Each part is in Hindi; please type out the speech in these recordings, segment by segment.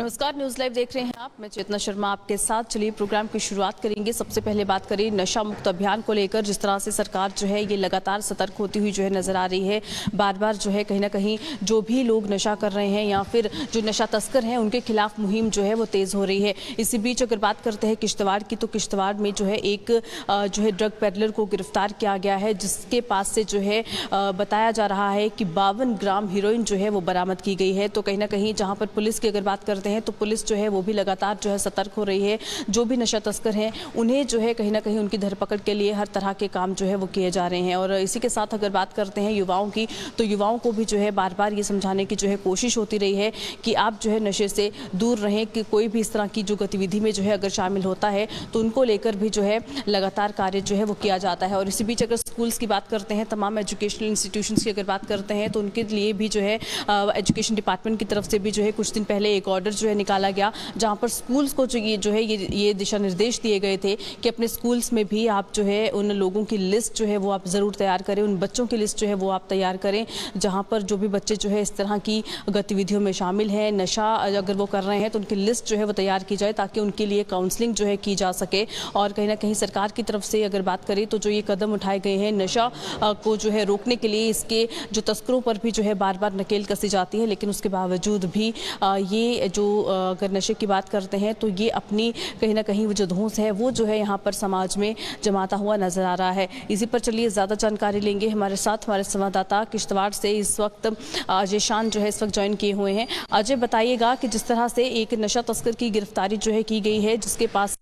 नमस्कार, न्यूज लाइव देख रहे हैं आप। मैं चेतना शर्मा आपके साथ। चलिए प्रोग्राम की शुरुआत करेंगे। सबसे पहले बात करें नशा मुक्त अभियान को लेकर। जिस तरह से सरकार जो है ये लगातार सतर्क होती हुई जो है नजर आ रही है। बार बार जो है कहीं ना कहीं जो भी लोग नशा कर रहे हैं या फिर जो नशा तस्कर हैं उनके खिलाफ मुहिम जो है वो तेज हो रही है। इसी बीच अगर बात करते हैं किश्तवाड़ की, तो किश्तवाड़ में जो है एक जो है ड्रग पेडलर को गिरफ्तार किया गया है, जिसके पास से जो है बताया जा रहा है कि 52 ग्राम हीरोइन जो है वो बरामद की गई है। तो कहीं ना कहीं जहां पर पुलिस की अगर बात करते हैं तो पुलिस जो है वो भी लगातार जो है सतर्क हो रही है। जो भी नशा तस्कर हैं उन्हें जो है कहीं ना कहीं उनकी धरपकड़ के लिए हर तरह के काम जो है वो किए जा रहे हैं। और इसी के साथ अगर बात करते हैं युवाओं की, तो युवाओं को भी जो है बार बार ये समझाने की जो है कोशिश होती रही है कि आप जो है नशे से दूर रहें, कि कोई भी इस तरह की जो गतिविधि में जो है अगर शामिल होता है तो उनको लेकर भी जो है लगातार कार्य जो है वो किया जाता है। और इसी बीच अगर स्कूल्स की बात करते हैं, तमाम एजुकेशनल इंस्टीट्यूशंस की अगर बात करते हैं तो उनके लिए भी जो है एजुकेशन डिपार्टमेंट की तरफ से भी जो है कुछ दिन पहले एक ऑर्डर जो है निकाला गया, जहां पर स्कूल्स को जो है ये दिशा निर्देश दिए गए थे कि अपने स्कूल्स में भी आप जो है उन लोगों की लिस्ट जो है वो आप ज़रूर तैयार करें, उन बच्चों की लिस्ट जो है वो आप तैयार करें जहां पर जो भी बच्चे जो है इस तरह की गतिविधियों में शामिल हैं, नशा अगर वो कर रहे हैं तो उनकी लिस्ट जो है वो तैयार की जाए ताकि उनके लिए काउंसलिंग जो है की जा सके। और कहीं ना कहीं सरकार की तरफ से अगर बात करें तो जो ये कदम उठाए गए हैं नशा को जो है रोकने के लिए, इसके जो तस्करों पर भी जो है बार बार नकेल कसी जाती है, लेकिन उसके बावजूद भी ये जो अगर नशे की बात करते हैं तो ये अपनी कहीं ना कहीं जो धौंस है वो जो है यहाँ पर समाज में जमाता हुआ नजर आ रहा है। इसी पर चलिए ज़्यादा जानकारी लेंगे। हमारे साथ हमारे संवाददाता किश्तवाड़ से इस वक्त अजय शान जो है इस वक्त ज्वाइन किए हुए हैं। अजय, बताइएगा कि जिस तरह से एक नशा तस्कर की गिरफ्तारी जो है की गई है, जिसके पास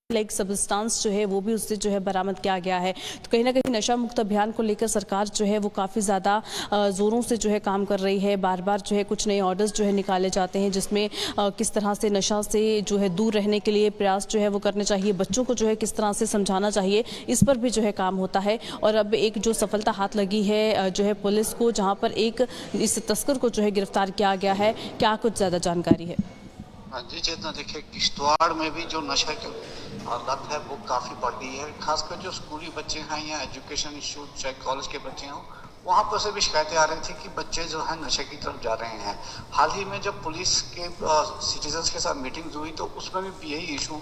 लाइक सब्सटेंस जो है वो भी उससे जो है बरामद किया गया है, तो कहीं ना कहीं नशा मुक्त अभियान को लेकर सरकार जो है वो काफ़ी ज़्यादा ज़ोरों से जो है काम कर रही है। बार बार जो है कुछ नए ऑर्डर्स जो है निकाले जाते हैं, जिसमें किस तरह से नशा से जो है दूर रहने के लिए प्रयास जो है वो करने चाहिए, बच्चों को जो है किस तरह से समझाना चाहिए, इस पर भी जो है काम होता है। और अब एक जो सफलता हाथ लगी है जो है पुलिस को, जहाँ पर एक इस तस्कर को जो है गिरफ्तार किया गया है, क्या कुछ ज़्यादा जानकारी है? हाँ जी चेतना, देखिए किश्तवाड़ में भी जो नशा की लत है वो काफ़ी बढ़ गई है। खासकर जो स्कूली बच्चे हैं या एजुकेशन इंस्टीट्यूट चाहे कॉलेज के बच्चे हों, वहाँ पर से भी शिकायतें आ रही थी कि बच्चे जो है नशे की तरफ जा रहे हैं। हाल ही में जब पुलिस के सिटीजन्स के साथ मीटिंग हुई तो उसमें भी यही इशू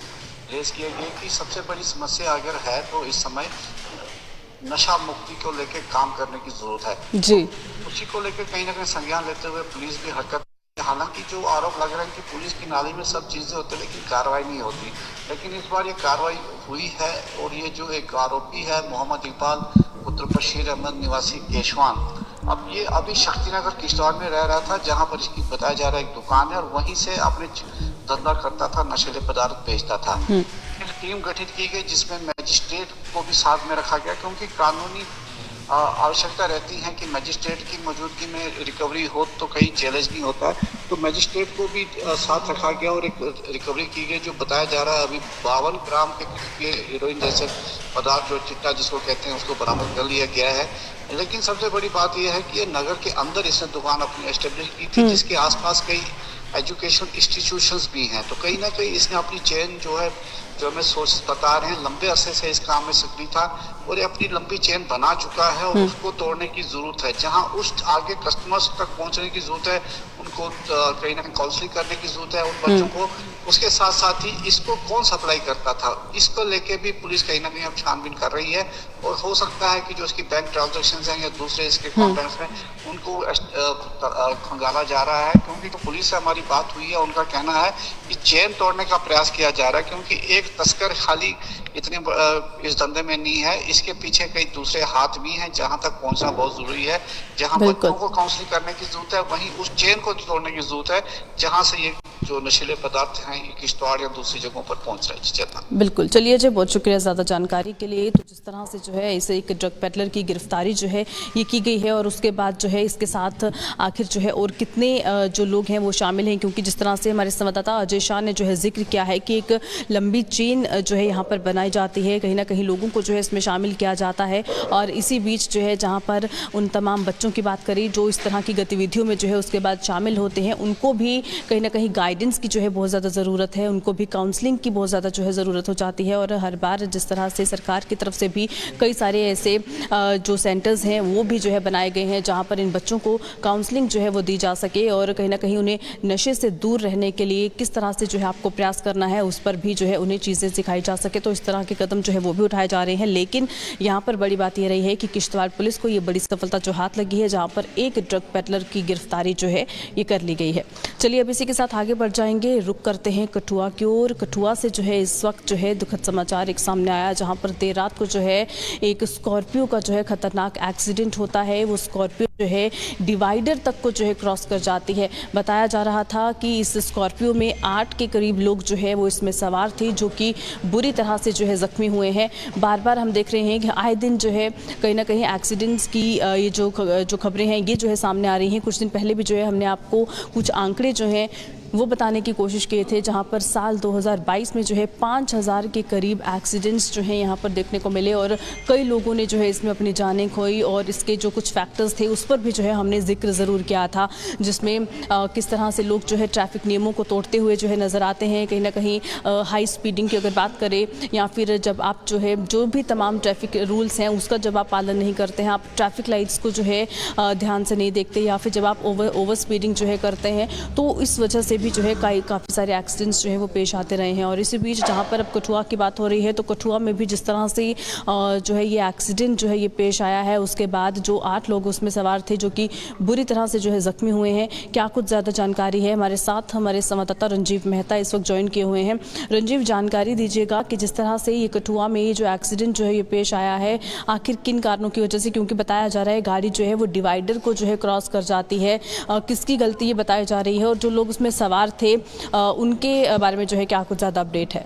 रेज किया गया कि सबसे बड़ी समस्या अगर है तो इस समय नशा मुक्ति को लेकर काम करने की जरूरत है जी। उसी को लेकर कहीं ना कहीं संज्ञान लेते हुए पुलिस भी हरकत, हालांकि जो आरोप लग रहा है कि पुलिस की नाली में सब चीजें होती है लेकिन कार्रवाई नहीं होती, लेकिन इस बार ये कार्रवाई हुई है। और ये जो एक आरोपी है मोहम्मद इकबाल पुत्र बशीर अहमद निवासी केशवान, अब ये अभी शक्तिनगर किश्तवाड़ में रह रहा था, जहां पर इसकी बताया जा रहा है एक दुकान है और वहीं से अपने धंधा करता था, नशीले पदार्थ बेचता था। एक टीम गठित की गई जिसमें मजिस्ट्रेट को भी साथ में रखा गया, क्योंकि कानूनी आवश्यकता रहती है कि मजिस्ट्रेट की मौजूदगी में रिकवरी हो तो कहीं चैलेंज नहीं होता, तो मजिस्ट्रेट को भी साथ रखा गया और एक रिकवरी की गई जो बताया जा रहा है अभी 52 ग्राम के हीरोइन जैसे पदार्थ जो चिट्टा जिसको कहते हैं उसको बरामद कर लिया गया है। लेकिन सबसे बड़ी बात यह है कि ये नगर के अंदर इसने दुकान अपनी एस्टेब्लिश की थी, जिसके आसपास कई एजुकेशन इंस्टीट्यूशंस भी हैं, तो कहीं ना कहीं इसने अपनी चेन जो है, जो हमें सोर्स बता रहे हैं, लंबे अरसे से इस काम में सक्रिय था और ये अपनी लंबी चेन बना चुका है और उसको तोड़ने की जरूरत है। जहां उस आगे कस्टमर्स तक पहुंचने की जरूरत है, उनको कहीं ना कहीं काउंसलिंग करने की जरूरत है उन बच्चों को। उसके साथ साथ ही इसको कौन सप्लाई करता था, इसको लेके भी पुलिस कहीं ना कहीं अब छानबीन कर रही है। और हो सकता है कि जो इसकी बैंक ट्रांजेक्शन हैं या दूसरे इसके कॉन्टैक्ट्स हैं उनको खंगाला जा रहा है, क्योंकि तो पुलिस से हमारी बात हुई है, उनका कहना है कि चेन तोड़ने का प्रयास किया जा रहा है, क्योंकि एक तस्कर खाली इतने इस धंधे में नहीं है, इसके पीछे कई दूसरे हाथ भी हैं जहां तक पहुंचना बहुत जरूरी है। जहां बच्चों को काउंसलिंग करने की जरूरत है, वहीं उस चेन को तोड़ने की जरूरत है जहां से ये जो नशीले पदार्थ हैं किश्तवाड़ या दूसरी जगहों पर पहुंच रहे हैं। बिल्कुल, चलिए अजय, बहुत शुक्रिया ज़्यादा जानकारी के लिए। तो जिस तरह से जो है इसे एक ड्रग पेडलर की गिरफ्तारी जो है ये की गई है, और उसके बाद जो है इसके साथ आखिर जो है और कितने जो लोग हैं वो शामिल हैं, क्योंकि जिस तरह से हमारे संवाददाता अजय शाह ने जो है जिक्र किया है कि एक लंबी चेन जो है यहाँ पर बनाई बनाई जाती है, कहीं ना कहीं लोगों को जो है इसमें शामिल किया जाता है। और इसी बीच जो है जहाँ पर उन तमाम बच्चों की बात करें जो इस तरह की गतिविधियों में जो है उसके बाद शामिल होते हैं, उनको भी कहीं ना कहीं गाइडेंस की जो है बहुत ज़्यादा ज़रूरत है, उनको भी काउंसलिंग की बहुत ज़्यादा जो है ज़रूरत हो जाती है। और हर बार जिस तरह से सरकार की तरफ से भी कई सारे ऐसे जो सेंटर्स हैं वो भी जो है बनाए गए हैं जहाँ पर इन बच्चों को काउंसलिंग जो है वो दी जा सके और कहीं ना कहीं उन्हें नशे से दूर रहने के लिए किस तरह से जो है आपको प्रयास करना है उस पर भी जो है उन्हें चीज़ें सिखाई जा सके। तो इस तरह के कदम जो है वो भी उठाए जा रहे हैं। लेकिन यहाँ पर बड़ी बात ये रही है कि किश्तवाड़ पुलिस को ये बड़ी सफलता जो हाथ लगी है, जहाँ पर एक ड्रग पेडलर की गिरफ्तारी जो है ये कर ली गई है। चलिए अब इसी के साथ आगे बढ़ जाएंगे, रुक करते हैं कठुआ की ओर। कठुआ से जो है इस वक्त जो है दुखद समाचार एक सामने आया, जहाँ पर देर रात को जो है एक स्कॉर्पियो का जो है खतरनाक एक्सीडेंट होता है। वो स्कॉर्पियो जो है डिवाइडर तक को जो है क्रॉस कर जाती है। बताया जा रहा था कि इस स्कॉर्पियो में 8 के करीब लोग जो है वो इसमें सवार थे, जो कि बुरी तरह से जो है जख्मी हुए हैं। बार बार हम देख रहे हैं कि आए दिन जो है कहीं ना कहीं एक्सीडेंट्स की ये जो खबरें हैं ये जो है सामने आ रही हैं। कुछ दिन पहले भी जो है हमने आपको कुछ आंकड़े जो हैं वो बताने की कोशिश किए थे, जहां पर साल 2022 में जो है 5000 के करीब एक्सीडेंट्स जो हैं यहां पर देखने को मिले और कई लोगों ने जो है इसमें अपनी जानें खोई। और इसके जो कुछ फैक्टर्स थे उस पर भी जो है हमने जिक्र ज़रूर किया था, जिसमें किस तरह से लोग जो है ट्रैफिक नियमों को तोड़ते हुए जो है नज़र आते हैं। कहीं ना कहीं हाई स्पीडिंग की अगर बात करें या फिर जब आप जो है जो भी तमाम ट्रैफिक रूल्स हैं उसका जब आप पालन नहीं करते हैं, आप ट्रैफिक लाइट्स को जो है ध्यान से नहीं देखते, या फिर जब आप ओवर स्पीडिंग जो है करते हैं, तो इस वजह से भी जो है काफ़ी सारे एक्सीडेंट्स जो है वो पेश आते रहे हैं। और इसी बीच जहाँ पर अब कठुआ की बात हो रही है, तो कठुआ में भी जिस तरह से जो है ये एक्सीडेंट जो है ये पेश आया है, उसके बाद जो 8 लोग उसमें सवार थे जो कि बुरी तरह से जो है जख्मी हुए हैं। क्या कुछ ज़्यादा जानकारी है, हमारे साथ हमारे संवाददाता रंजीव मेहता इस वक्त ज्वाइन किए हुए हैं। रंजीव, जानकारी दीजिएगा कि जिस तरह से ये कठुआ में ये जो एक्सीडेंट जो है ये पेश आया है, आखिर किन कारणों की वजह से, क्योंकि बताया जा रहा है गाड़ी जो है वो डिवाइडर को जो है क्रॉस कर जाती है, किसकी गलती ये बताई जा रही है, और जो लोग उसमें सवार थे उनके बारे में जो है क्या कुछ ज़्यादा अपडेट है?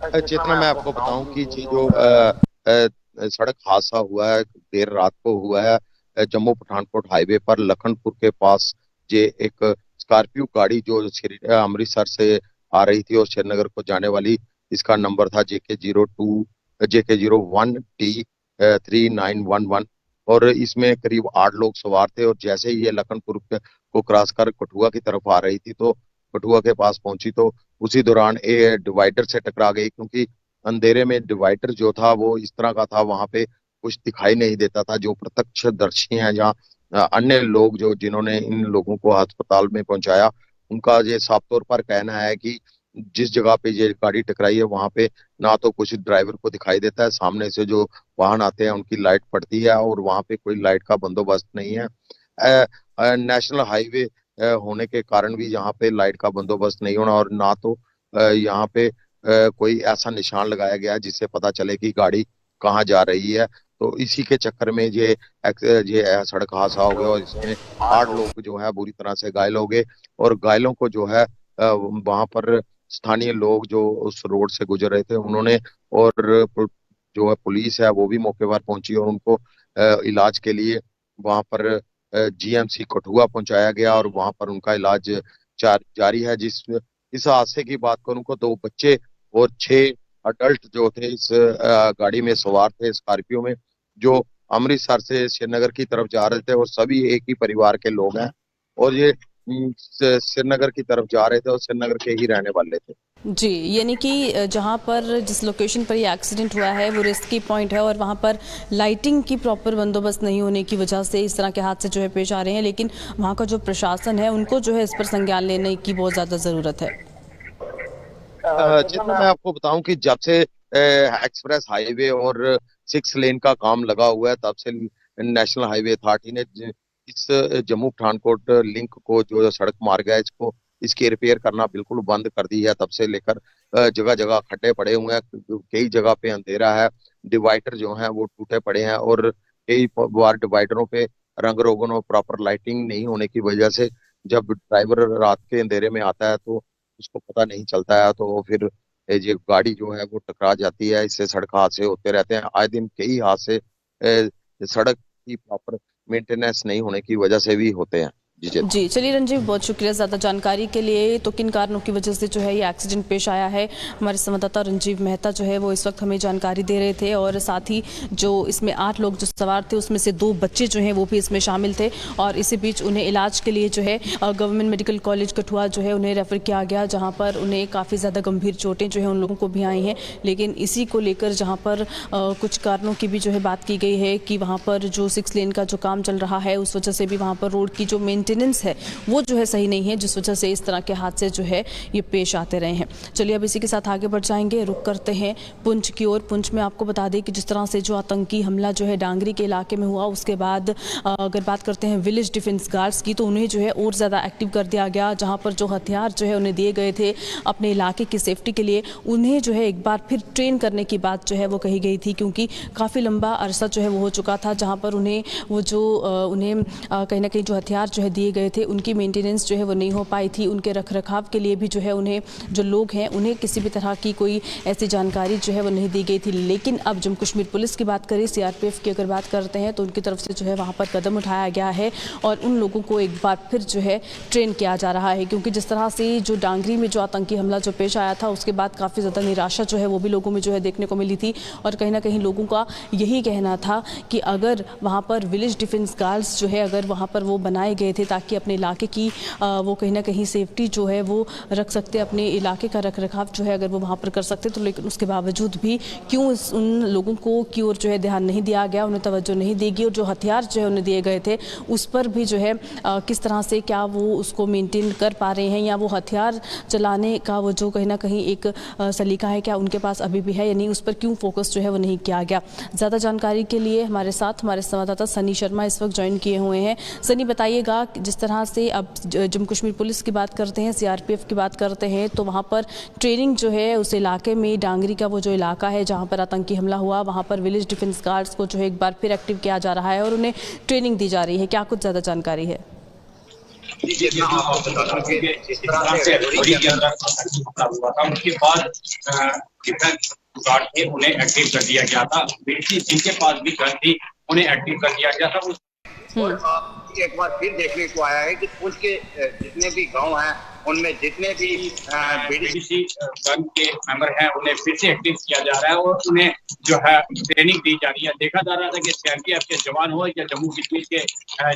चेतना, मैं आपको बताऊं कि ये जो सड़क हादसा हुआ है देर रात को हुआ है जम्मू पठानकोट हाईवे पर लखनपुर के पास। ये एक स्कॉर्पियो गाड़ी जो अमृतसर से आ रही थी और श्रीनगर को जाने वाली, इसका नंबर था JK3911 और इसमें करीब 8 लोग सवार थे। और जैसे ही ये लखनपुर को क्रॉस कर कठुआ की तरफ आ रही थी तो कठुआ के पास पहुंची तो उसी दौरान ये डिवाइडर से टकरा गई, क्योंकि अंधेरे में डिवाइडर जो था वो इस तरह का था, वहां पे कुछ दिखाई नहीं देता था। जो प्रत्यक्षदर्शी हैं या अन्य लोग जो जिन्होंने इन लोगों को अस्पताल में पहुंचाया, उनका ये साफ तौर पर कहना है कि जिस जगह पे ये गाड़ी टकराई है वहां पे ना तो कुछ ड्राइवर को दिखाई देता है, सामने से जो वाहन आते हैं उनकी लाइट पड़ती है और वहां पे कोई लाइट का बंदोबस्त नहीं है। नेशनल हाईवे होने के कारण भी यहाँ पे लाइट का बंदोबस्त नहीं होना और ना तो यहाँ पे कोई ऐसा निशान लगाया गया है जिससे पता चले कि गाड़ी कहाँ जा रही है। तो इसी के चक्कर में ये सड़क हादसा हो गया और इसमें 8 लोग जो है बुरी तरह से घायल हो गए। और घायलों को जो है वहां पर स्थानीय लोग जो उस रोड से गुजर रहे थे उन्होंने, और जो है पुलिस है वो भी मौके पर पहुंची और उनको इलाज के लिए वहां पर GMC कठुआ पहुंचाया गया और वहां पर उनका इलाज जारी है। इस हादसे की बात करूं तो 2 बच्चे और 6 अडल्ट जो थे इस गाड़ी में सवार थे, स्कॉर्पियो में, जो अमृतसर से श्रीनगर की तरफ जा रहे थे और सभी एक ही परिवार के लोग हैं और ये श्रीनगर की तरफ जा रहे थे और श्रीनगर के ही रहने वाले थे। जी, यानी कि जहाँ पर जिस लोकेशन पर ये एक्सीडेंट हुआ है वो रिस्की पॉइंट है और वहाँ पर लाइटिंग की प्रॉपर बंदोबस्त नहीं होने की वजह से इस तरह के हादसे जो है पेश आ रहे हैं। लेकिन वहाँ का जो प्रशासन है उनको जो है इस पर संज्ञान लेने की बहुत ज़्यादा ज़रूरत है। जितना मैं आपको बताऊं कि जब से एक्सप्रेस हाईवे और 6 लेन का काम लगा हुआ है तब से नेशनल हाईवे अथॉरिटी ने इस जम्मू पठानकोट लिंक को जो सड़क मार्ग है इसको इसकी रिपेयर करना बिल्कुल बंद कर दी है। तब से लेकर जगह जगह खड्डे पड़े हुए हैं, कई जगह पे अंधेरा है, डिवाइडर जो हैं वो टूटे पड़े हैं और कई बार डिवाइडरों पे रंग रोगन और प्रॉपर लाइटिंग नहीं होने की वजह से जब ड्राइवर रात के अंधेरे में आता है तो उसको पता नहीं चलता है, तो फिर ये गाड़ी जो है वो टकरा जाती है। इससे सड़क हादसे होते रहते हैं आए दिन, कई हादसे सड़क की प्रॉपर मेंटेनेंस नहीं होने की वजह से भी होते हैं। जी चलिए रंजीव, बहुत शुक्रिया ज़्यादा जानकारी के लिए। तो किन कारणों की वजह से जो है ये एक्सीडेंट पेश आया है, हमारे संवाददाता रंजीव मेहता जो है वो इस वक्त हमें जानकारी दे रहे थे। और साथ ही जो इसमें 8 लोग जो सवार थे उसमें से 2 बच्चे जो हैं वो भी इसमें शामिल थे। और इसी बीच उन्हें इलाज के लिए जो है गवर्नमेंट मेडिकल कॉलेज कठुआ जो है उन्हें रेफर किया गया, जहाँ पर उन्हें काफ़ी ज़्यादा गंभीर चोटें जो है उन लोगों को भी आई हैं। लेकिन इसी को लेकर जहाँ पर कुछ कारणों की भी जो है बात की गई है कि वहाँ पर जो 6 लेन का जो काम चल रहा है उस वजह से भी वहाँ पर रोड की जो मेंटेनेंस है वो जो है सही नहीं है, जिस वजह से इस तरह के हादसे जो है ये पेश आते रहे हैं। चलिए अब इसी के साथ आगे बढ़ जाएंगे, रुक करते हैं पुंछ की ओर। पुंछ में आपको बता दें कि जिस तरह से जो आतंकी हमला जो है डांगरी के इलाके में हुआ, उसके बाद अगर बात करते हैं विलेज डिफेंस गार्ड्स की, तो उन्हें जो है और ज़्यादा एक्टिव कर दिया गया। जहाँ पर जो हथियार जो है उन्हें दिए गए थे अपने इलाके की सेफ्टी के लिए, उन्हें जो है एक बार फिर ट्रेन करने की बात जो है वो कही गई थी, क्योंकि काफ़ी लंबा अरसा जो है वो हो चुका था जहाँ पर उन्हें वो जो उन्हें कहीं ना कहीं जो हथियार जो है दिए गए थे उनकी मेंटेनेंस जो है वो नहीं हो पाई थी। उनके रख रखाव के लिए भी जो है उन्हें जो लोग हैं उन्हें किसी भी तरह की कोई ऐसी जानकारी जो है वो नहीं दी गई थी। लेकिन अब जम्मू कश्मीर पुलिस की बात करें, सीआरपीएफ की अगर बात करते हैं, तो उनकी तरफ से जो है वहाँ पर कदम उठाया गया है और उन लोगों को एक बार फिर जो है ट्रेन किया जा रहा है। क्योंकि जिस तरह से जो डांगरी में जो आतंकी हमला जो पेश आया था उसके बाद काफ़ी ज़्यादा निराशा जो है वो भी लोगों में जो है देखने को मिली थी। और कहीं ना कहीं लोगों का यही कहना था कि अगर वहाँ पर विलेज डिफेंस गार्ड्स जो है अगर वहाँ पर वो बनाए गए थे ताकि अपने इलाके की वो कहीं ना कहीं सेफ्टी जो है वो रख सकते, अपने इलाके का रख रखाव जो है अगर वो वहाँ पर कर सकते, तो लेकिन उसके बावजूद भी क्यों उन लोगों को की ओर जो है ध्यान नहीं दिया गया, उन्हें तवज्जो नहीं दी गई। और जो हथियार जो है उन्हें दिए गए थे उस पर भी जो है किस तरह से क्या वो उसको मेंटेन कर पा रहे हैं, या वो हथियार चलाने का वो जो कहीं ना कहीं एक सलीका है क्या उनके पास अभी भी है या नहीं, उस पर क्यों फोकस जो है वो नहीं किया गया। ज़्यादा जानकारी के लिए हमारे साथ हमारे संवाददाता सनी शर्मा इस वक्त ज्वाइन किए हुए हैं। सनी, बताइएगा जिस तरह से अब जम्मू कश्मीर पुलिस की बात करते हैं, सीआरपीएफ की बात करते हैं, तो वहाँ पर ट्रेनिंग जो है उस इलाके में डांगरी का वो जो इलाका है जहाँ पर आतंकी हमला हुआ, वहाँ पर विलेज डिफेंस गार्ड्स को जो है एक बार फिर एक्टिव किया जा रहा है और उन्हें ट्रेनिंग दी जा रही है। क्या कुछ ज़्यादा जानकारी है? उसके बाद गार्ड थे उन्हें एक्टिव कर दिया गया था, जिनके पास भी गन थी उन्हें एक्टिव कर दिया गया था। और एक बार फिर देखने को आया है कि पुंछ के जितने भी गांव हैं उनमें जितने भी बीडीसी गन के मेंबर हैं उन्हें फिर से एक्टिव किया जा रहा है और उन्हें जो है ट्रेनिंग दी जा रही है। देखा जा रहा था कि सीआरपीएफ के जवान हो या जम्मू कश्मीर के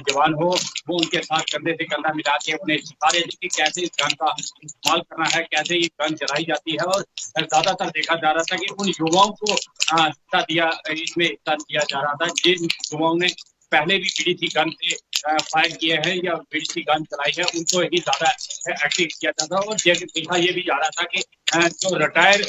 जवान हो, वो उनके साथ कंधे से कंधा मिला के उन्हें सिखा रहे थे कि कैसे इस गन का इस्तेमाल करना है, कैसे ये गन चलाई जाती है। और ज्यादातर देखा जा रहा था कि उन युवाओं को इसमें हिस्सा दिया जा रहा था जिन युवाओं ने पहले भी बीडीसी गन से फायर किए हैं या बीडीसी गन चलाई है, उनको ही ज्यादा एक्टिव किया जाता। और देखा ये भी जा रहा था कि जो रिटायर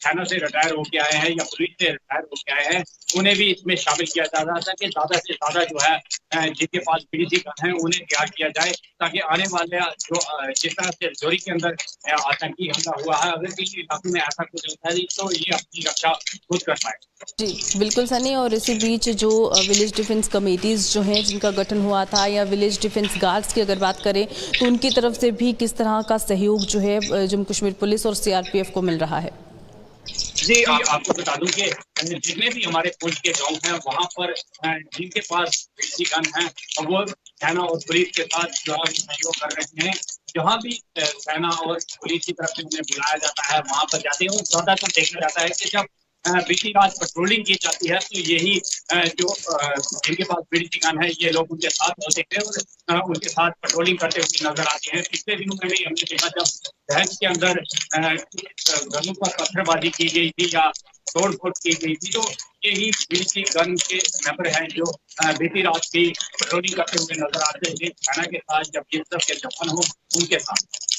सेना से रिटायर होके आए हैं या पुलिस से रिटायर होके आए हैं उन्हें भी इसमें शामिल किया जा रहा था कि ज्यादा से ज्यादा जो है जिनके पास बीडीसी गन है उन्हें तैयार किया जाए, ताकि आने वाले जो जिस तरह से जोरी के अंदर आतंकी हमला हुआ है, अगर किसी इलाके में ऐसा कुछ होता है तो ये अपनी रक्षा खुद कर पाए। जी बिल्कुल सनी, और इसी बीच जो विलेज डिफेंस कमेटीज़ जो हैं जिनका गठन हुआ था या विलेज डिफेंस गार्ड्स की अगर बात करें तो उनकी तरफ से भी किस तरह का सहयोग जो है जम्मू कश्मीर पुलिस और सीआरपीएफ को मिल रहा है? जी आपको बता दूं कि जितने भी हमारे पुलिस के गांव हैं वहां पर जिनके पास बीडीसी गन है वो सेना और पुलिस के साथ जो है सहयोग कर रहे हैं। जहाँ भी सेना और पुलिस की तरफ से उन्हें बुलाया जाता है वहां पर जाते हैं। ज्यादातर देखा जाता है कि जब बीती रात पेट्रोलिंग की जाती है तो यही जो जिनके पास बीडीसी गन है ये लोग उनके साथ होते थे और उनके साथ पेट्रोलिंग करते हुए नजर आते हैं। पिछले दिनों में भी हमने देखा जब बहस के अंदर घरों पर पत्थरबाजी की गई थी या तोड़फोड़ की गई थी, तो यही बीडीसी गन के मेंबर हैं जो बीती रात की पेट्रोलिंग करते हुए नजर आते थे सेना के साथ, जब जिस के जवान हो उनके साथ।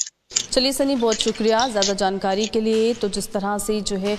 चलिए सनी, बहुत शुक्रिया ज़्यादा जानकारी के लिए। तो जिस तरह से जो है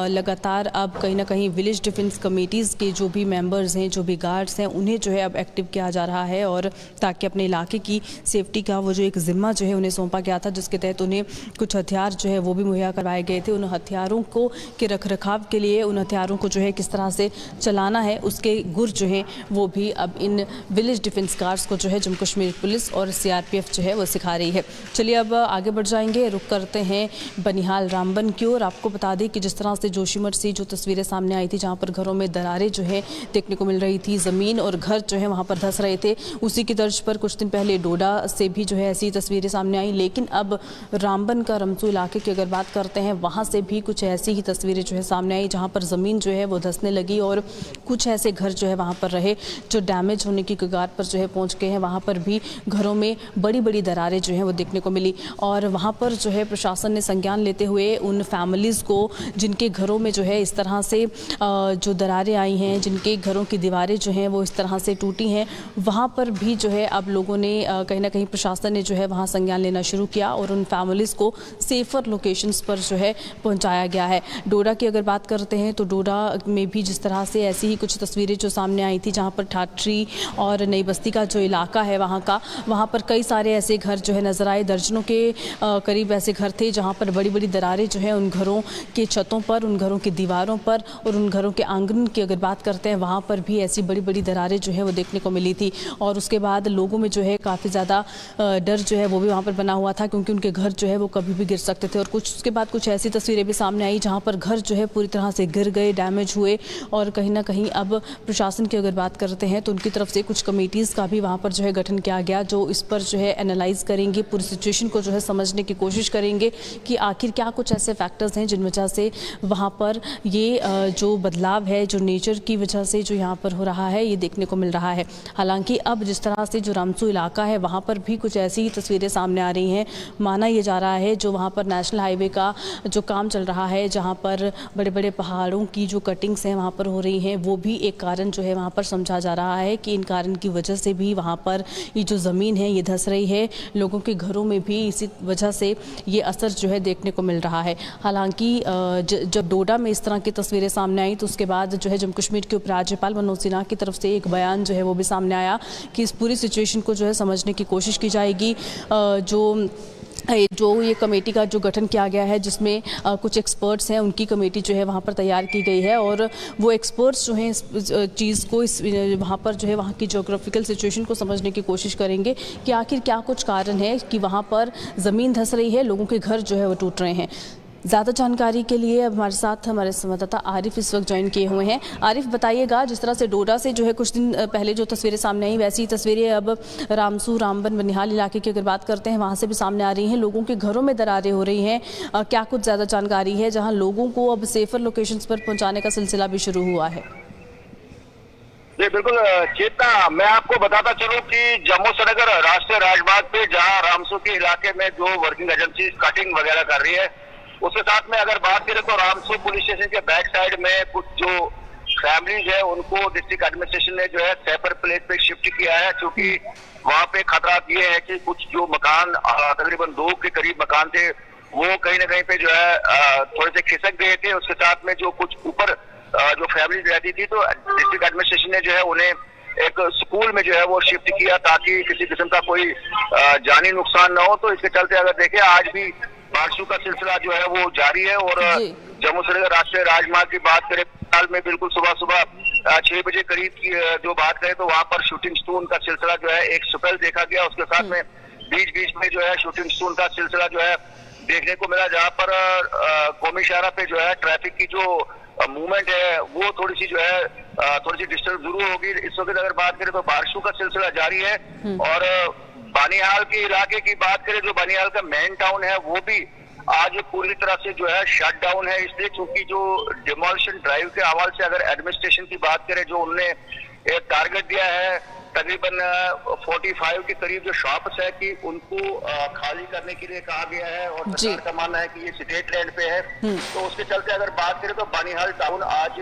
लगातार अब कहीं ना कहीं विलेज डिफेंस कमेटीज़ के जो भी मेंबर्स हैं, जो भी गार्ड्स हैं, उन्हें जो है अब एक्टिव किया जा रहा है और ताकि अपने इलाके की सेफ्टी का वो जो एक ज़िम्मा जो है उन्हें सौंपा गया था, जिसके तहत उन्हें कुछ हथियार जो है वो भी मुहैया करवाए गए थे। उन हथियारों को के रख रखाव के लिए, उन हथियारों को जो है किस तरह से चलाना है उसके गुर जो हैं वो भी अब इन विलेज डिफेंस गार्ड्स को जो है जम्मू कश्मीर पुलिस और सीआरपीएफ जो है वो सिखा रही है। चलिए अब आगे आगे बढ़ जाएंगे, रुक करते हैं बनिहाल रामबन की ओर। आपको बता दें कि जिस तरह से जोशीमठ से जो तस्वीरें सामने आई थी, जहां पर घरों में दरारें जो है देखने को मिल रही थी, ज़मीन और घर जो है वहां पर धंस रहे थे, उसी की तर्ज पर कुछ दिन पहले डोडा से भी जो है ऐसी तस्वीरें सामने आई। लेकिन अब रामबन का रमसू इलाके की अगर बात करते हैं, वहाँ से भी कुछ ऐसी ही तस्वीरें जो है सामने आई, जहाँ पर ज़मीन जो है वो धंसने लगी और कुछ ऐसे घर जो है वहाँ पर रहे जो डैमेज होने की कगार पर जो है पहुँच गए हैं। वहाँ पर भी घरों में बड़ी बड़ी दरारें जो हैं वो देखने को मिली और वहाँ पर जो है प्रशासन ने संज्ञान लेते हुए उन फैमिलीज़ को जिनके घरों में जो है इस तरह से जो दरारें आई हैं, जिनके घरों की दीवारें जो हैं वो इस तरह से टूटी हैं, वहाँ पर भी जो है अब लोगों ने कहीं ना कहीं प्रशासन ने जो है वहाँ संज्ञान लेना शुरू किया और उन फैमिलीज़ को सेफर लोकेशंस पर जो है पहुँचाया गया है। डोडा की अगर बात करते हैं तो डोडा में भी जिस तरह से ऐसी ही कुछ तस्वीरें जो सामने आई थी, जहाँ पर ठाठरी और नई बस्ती का जो इलाका है वहाँ पर कई सारे ऐसे घर जो है नज़र आए। दर्जनों के करीब ऐसे घर थे जहाँ पर बड़ी बड़ी दरारें जो है उन घरों के छतों पर, उन घरों की दीवारों पर और उन घरों के आंगन की अगर बात करते हैं, वहाँ पर भी ऐसी बड़ी बड़ी दरारें जो है वो देखने को मिली थी। और उसके बाद लोगों में जो है काफ़ी ज़्यादा डर जो है वो भी वहाँ पर बना हुआ था, क्योंकि उनके घर जो है वो कभी भी गिर सकते थे। और कुछ उसके बाद कुछ ऐसी तस्वीरें भी सामने आई जहाँ पर घर जो है पूरी तरह से गिर गए, डैमेज हुए। और कहीं ना कहीं अब प्रशासन की अगर बात करते हैं तो उनकी तरफ से कुछ कमेटीज़ का भी वहाँ पर जो है गठन किया गया, जो इस पर जो है एनालाइज करेंगे, पूरी सिचुएशन को जो है समझने की कोशिश करेंगे कि आखिर क्या कुछ ऐसे फैक्टर्स हैं जिन वजह से वहाँ पर ये जो बदलाव है, जो नेचर की वजह से जो यहाँ पर हो रहा है, ये देखने को मिल रहा है। हालांकि अब जिस तरह से जो रामसू इलाका है वहाँ पर भी कुछ ऐसी ही तस्वीरें सामने आ रही हैं। माना ये जा रहा है जो वहाँ पर नेशनल हाईवे का जो काम चल रहा है, जहाँ पर बड़े बड़े पहाड़ों की जो कटिंग्स हैं वहाँ पर हो रही हैं, वो भी एक कारण जो है वहाँ पर समझा जा रहा है कि इन कारण की वजह से भी वहाँ पर ये जो ज़मीन है ये धंस रही है। लोगों के घरों में भी इसी वजह से ये असर जो है देखने को मिल रहा है। हालांकि जब डोडा में इस तरह की तस्वीरें सामने आई तो उसके बाद जो है जम्मू कश्मीर के उपराज्यपाल मनोज सिन्हा की तरफ से एक बयान जो है वो भी सामने आया कि इस पूरी सिचुएशन को जो है समझने की कोशिश की जाएगी। जो ये कमेटी का जो गठन किया गया है, जिसमें कुछ एक्सपर्ट्स हैं, उनकी कमेटी जो है वहाँ पर तैयार की गई है और वो एक्सपर्ट्स जो हैं इस चीज़ को वहाँ पर जो है वहाँ की ज्योग्राफिकल सिचुएशन को समझने की कोशिश करेंगे कि आखिर क्या कुछ कारण है कि वहाँ पर ज़मीन धंस रही है, लोगों के घर जो है वो टूट रहे हैं। ज़्यादा जानकारी के लिए अब हमारे साथ हमारे संवाददाता आरिफ इस वक्त ज्वाइन किए हुए हैं। आरिफ, बताइएगा, जिस तरह से डोडा से जो है कुछ दिन पहले जो तस्वीरें सामने आई, वैसी तस्वीरें अब रामसू, रामबन, बनिहाल इलाके की अगर बात करते हैं वहाँ से भी सामने आ रही हैं। लोगों के घरों में दरारें हो रही हैं। क्या कुछ ज़्यादा जानकारी है जहाँ लोगों को अब सेफर लोकेशंस पर पहुँचाने का सिलसिला भी शुरू हुआ है? जी बिल्कुल चेतना, मैं आपको बताता चलूं कि जम्मू श्रीनगर राष्ट्रीय राजमार्ग पे जहां रामसू के इलाके में जो वर्किंग एजेंसी कटिंग वगैरह कर रही है, उसके साथ में अगर बात करें तो रामसू पुलिस स्टेशन के बैक साइड में कुछ जो फैमिलीज है उनको डिस्ट्रिक्ट एडमिनिस्ट्रेशन ने जो है सेफर प्लेस पे शिफ्ट किया है, क्योंकि वहाँ पे खतरा ये है कि कुछ जो मकान तकरीबन 2 के करीब मकान थे वो कहीं ना कहीं पे जो है थोड़े से खिसक गए थे। उसके साथ में जो कुछ ऊपर जो फैमिली रहती थी तो डिस्ट्रिक्ट एडमिनिस्ट्रेशन ने जो है उन्हें एक स्कूल में जो है वो शिफ्ट किया ताकि किसी किस्म का कोई जानी नुकसान न हो। तो इसके चलते अगर देखें आज भी बारिशों का सिलसिला जो है वो जारी है और जम्मू श्रीनगर राष्ट्रीय राजमार्ग की बात करें हाल में बिल्कुल सुबह 6 बजे करीब की जो बात करें तो वहाँ पर शूटिंग स्टोन का सिलसिला जो है एक स्पेल देखा गया। उसके साथ में बीच में जो है शूटिंग स्टोन का सिलसिला जो है देखने को मिला, जहाँ पर कौमी शाहरा पे जो है ट्रैफिक की जो मूवमेंट है वो थोड़ी सी जो है थोड़ी सी डिस्टर्ब जरूर होगी। इस वक्त अगर बात करें तो बारिशों का सिलसिला जारी है और बनिहाल के इलाके की बात करें, जो बनिहाल का मेन टाउन है वो भी आज पूरी तरह से जो है शट डाउन है, इसलिए क्योंकि जो डिमोलिशन ड्राइव के हवाले से अगर एडमिनिस्ट्रेशन की बात करें, जो उन्होंने एक टारगेट दिया है तकरीबन 45 के करीब जो शॉप्स है कि उनको खाली करने के लिए कहा गया है और सरकार का मानना है कि ये स्टेट लैंड पे है। तो उसके चलते अगर बात करें तो बनिहाल टाउन आज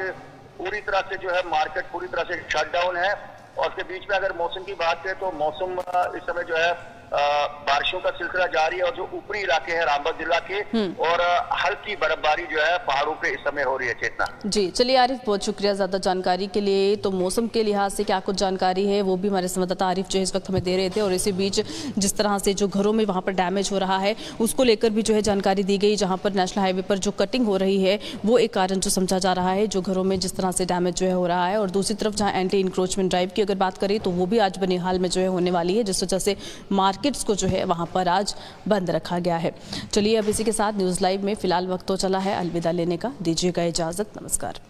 पूरी तरह से जो है मार्केट पूरी तरह से शट डाउन है। और उसके बीच में अगर मौसम की बात करें तो मौसम इस समय जो है बारिशों का सिलसिला जारी है और जो ऊपरी इलाके हैं रामबन जिला के और हल्की बर्फबारी जो है पहाड़ों पे इस समय हो रही है। चेतना जी, चलिए आरिफ, बहुत शुक्रिया ज़्यादा जानकारी के लिए। तो मौसम के लिहाज से क्या कुछ जानकारी है वो भी हमारे संवाददाता आरिफ जो है इस वक्त हमें दे रहे थे और इसी बीच जिस तरह से जो घरों में वहाँ पर डैमेज हो रहा है उसको लेकर भी जो है जानकारी दी गई, जहाँ पर नेशनल हाईवे पर जो कटिंग हो रही है वो एक कारण जो समझा जा रहा है, जो घरों में जिस तरह से डैमेज जो है हो रहा है। और दूसरी तरफ जहाँ एंटी इंक्रोचमेंट ड्राइव की अगर बात करें तो वो भी आज बनिहाल में जो है होने वाली है, जिस वजह से मार्केट मार्केट्स को जो है वहां पर आज बंद रखा गया है। चलिए अब इसी के साथ न्यूज़ लाइव में फिलहाल वक्त तो चला है अलविदा लेने का, दीजिएगा इजाजत, नमस्कार।